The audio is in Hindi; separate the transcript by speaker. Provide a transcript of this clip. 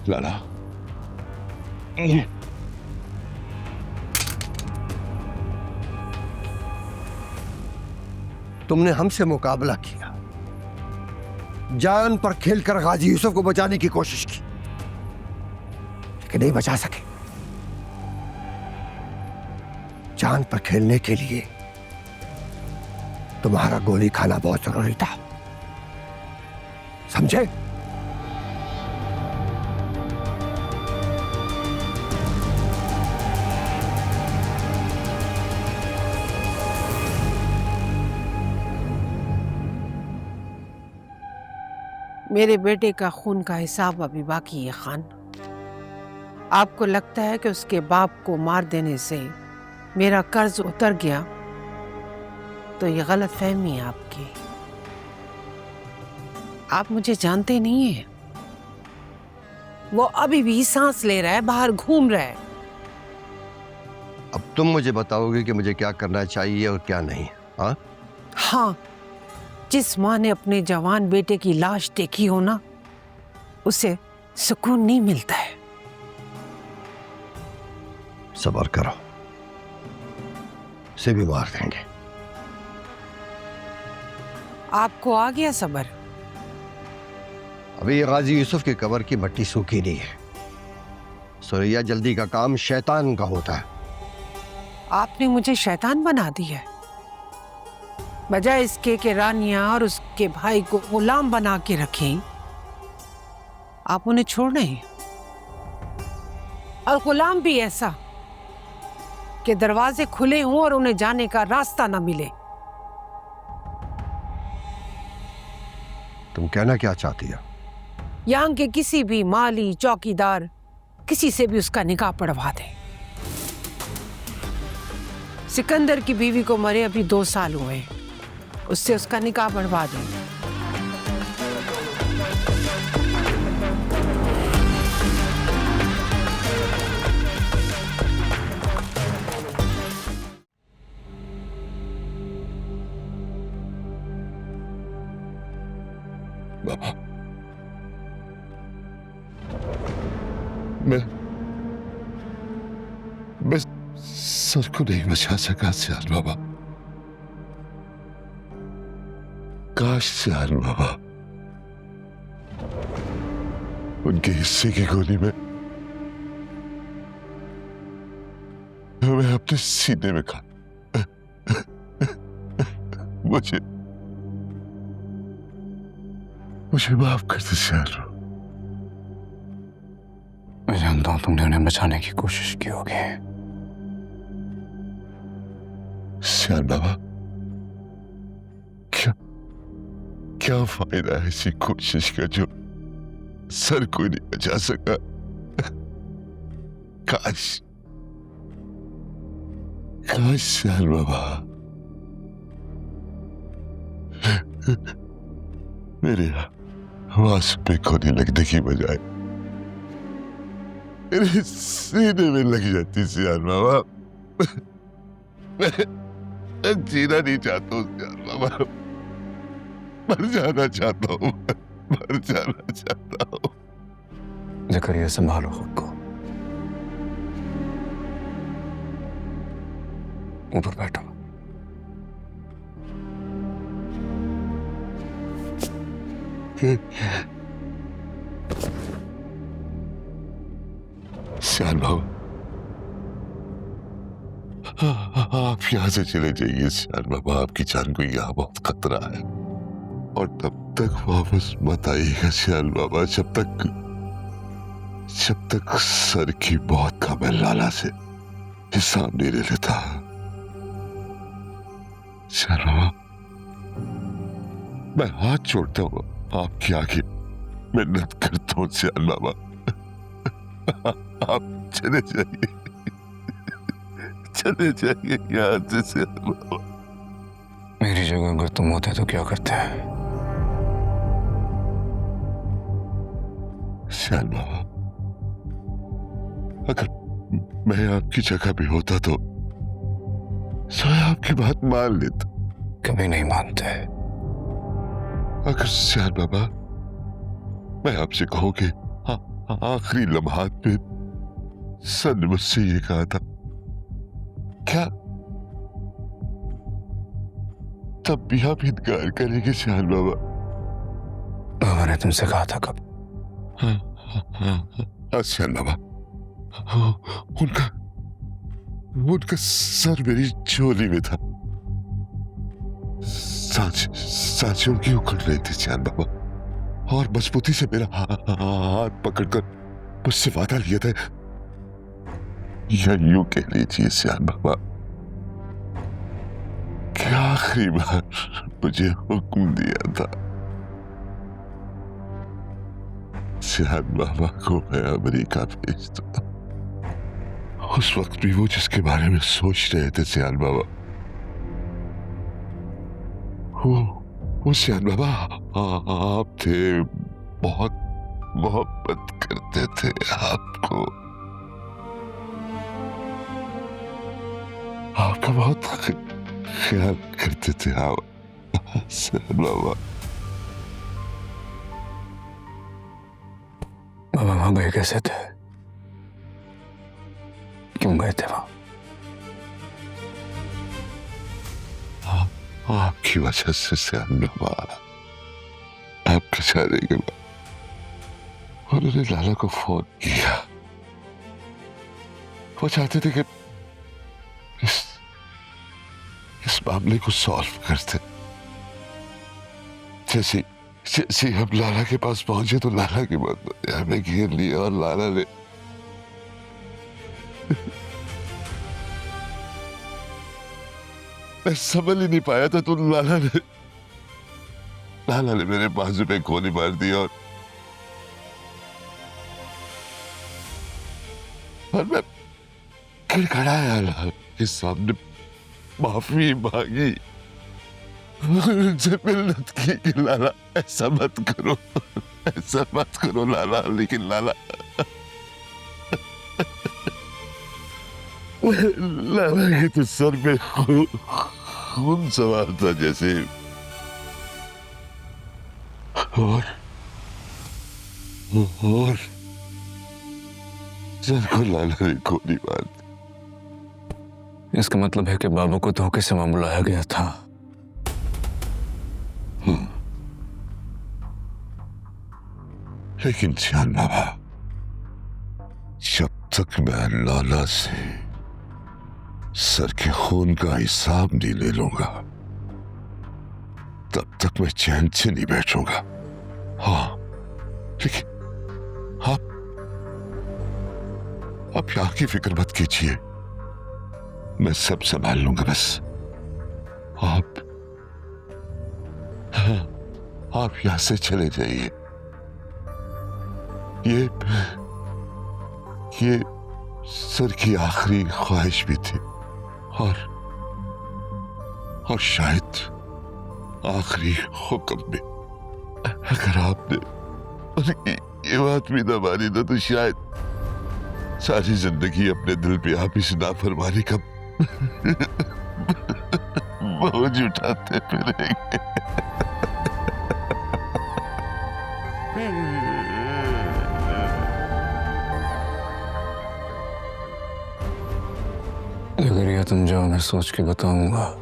Speaker 1: लाला,
Speaker 2: तुमने हमसे मुकाबला किया, जान पर खेलकर गाजी यूसुफ को बचाने की कोशिश की, लेकिन नहीं बचा सके। जान पर खेलने के लिए तुम्हारा गोली खाना बहुत जरूरी था, समझे?
Speaker 3: मेरे बेटे का खून का हिसाब अभी बाकी है खान। आपको लगता है कि उसके बाप को मार देने से मेरा कर्ज उतर गया, तो ये गलत फहमी है आपकी। आप मुझे जानते नहीं हैं। वो अभी भी सांस ले रहा है, बाहर घूम रहा है।
Speaker 2: अब तुम मुझे बताओगे कि मुझे क्या करना चाहिए और क्या नहीं? हाँ
Speaker 3: हाँ, जिस माँ ने अपने जवान बेटे की लाश देखी हो ना, उसे सुकून नहीं मिलता है।
Speaker 2: सब्र करो, इसे भी मार देंगे।
Speaker 3: आपको आ गया सब्र?
Speaker 2: अभी गाजी यूसुफ की कब्र की मट्टी सूखी नहीं है। सुरैया जल्दी का काम शैतान का होता है।
Speaker 3: आपने मुझे शैतान बना दिया है। बजाय इसके कि रानिया और उसके भाई को गुलाम बना के रखें, आप उन्हें छोड़ रहे हैं। और गुलाम भी ऐसा कि दरवाजे खुले हों और उन्हें जाने का रास्ता ना मिले।
Speaker 2: तुम कहना क्या चाहती हो?
Speaker 3: यहाँ के किसी भी माली, चौकीदार, किसी से भी उसका निकाह पढ़वा दे। सिकंदर की बीवी को मरे अभी 2 साल हुए, उससे उसका निकाह बढ़वा दें।
Speaker 1: बाबा, मैं सर को नहीं बचा सका सियाल बाबा। काश सियाल बाबा उनके हिस्से की गोली में मैं अपने सीने में खा। मुझे माफ कर दे सियाल।
Speaker 4: मैं जानता हूं तुमने उन्हें बचाने की कोशिश की होगी।
Speaker 1: सियाल बाबा, क्या फायदा है ऐसी कोशिश का जो सर कोई नहीं बचा सका। काश सियाल बाबा मेरे आवाज पे गोली लगने की बजाय मेरे सीने में लग जाती सियाल बाबा। मैं जीना नहीं चाहता हूँ सियाल बाबा, मर जाना चाहता हूँ, मर जाना चाहता हूँ।
Speaker 4: ज़करिया, संभालो खुद को, ऊपर बैठो।
Speaker 1: सियाल बाबा, आप यहाँ से चले जाइए सियाल बाबा, आपकी जान को यहाँ बहुत खतरा है। और तब तक वापस मत आइएगा सियाल बाबा, जब तक सर की मौत का मैं लाला से हिसाब नहीं ले लेता। सियाल बाबा, मैं हाथ जोड़ता हूँ आपके आगे मिन्नत करता हूँ सियाल बाबा, आप चले जाइए, चले जाइए यहाँ से सियाल बाबा।
Speaker 4: मेरी जगह अगर तुम होते तो क्या करते हैं?
Speaker 1: सियाल बाबा, अगर मैं आपकी जगह भी होता तो मैं आपकी बात मान लेता।
Speaker 4: कभी नहीं मानते।
Speaker 1: अगर सियाल बाबा मैं आपसे कहूँ कि आखिरी लम्हात में सर ने मुझसे ये कहा था, क्या तब भी आप इनकार करेंगे सियान बाबा?
Speaker 4: बाबा ने तुमसे कहा था कब?
Speaker 1: हाँ सियान बाबा, उनका उनका सर मेरी झोली में था। सांसें उनकी उखड़ रही थी सियान बाबा, और मजबूती से मेरा हाथ पकड़कर मुझसे वादा लिया था, या यूं कह लीजिए सियान बाबा कि आखिरी बार मुझे हुक्म दिया था, सियान बाबा को मैं अमेरिका भेज दूंगा। उस वक्त भी वो जिसके बारे में सोच रहे थे सियान बाबा, वो सियान बाबा आप थे, बहुत मोहब्बत करते थे आपको, आपका बहुत ख्याल करते थे आप सियान बाबा।
Speaker 4: बाबा वहां गए कैसे थे? क्यों गए थे वहां?
Speaker 1: आपकी वजह से सियान बाबा, आपके जाने के बाद उन्होंने लाला को फोन किया। वो चाहते थे कि इस मामले को सॉल्व करते। जैसे हम लाला के पास पहुंचे तो लाला के बाद हमें घेर लिया, और लाला ने मैं संभल ही नहीं पाया था तो लाला ने मेरे बाजू पे गोली मार दी, और मैं खड़खड़ाया लाला के सामने, माफी मांगी, उनसे मिन्नत की कि लाला ऐसा मत करो लाला। लेकिन लाला के तो सर पे खून सवार था जैसे, और सर को लाला ने गोली मार दी।
Speaker 4: इसका मतलब है कि बाबू को धोखे से वहां बुलाया गया था।
Speaker 1: लेकिन सियान बाबा, जब तक मैं लाला से सर के खून का हिसाब नहीं ले लूंगा, तब तक मैं चैन से नहीं बैठूंगा। हाँ, लेकिन आप यहाँ की फिक्र मत कीजिए, मैं सब संभाल लूंगा। बस आप यहां से चले जाइए। ये सर की आखिरी ख्वाहिश भी थी, और शायद आखिरी हुक्म भी। अगर आपने उनकी ये बात भी ना मानी ना, तो शायद सारी जिंदगी अपने दिल पे आप इस नाफरमानी का बोझ उठाते फिरेंगे।
Speaker 4: अगर यह तुम जाओ, मैं सोच के बताऊंगा।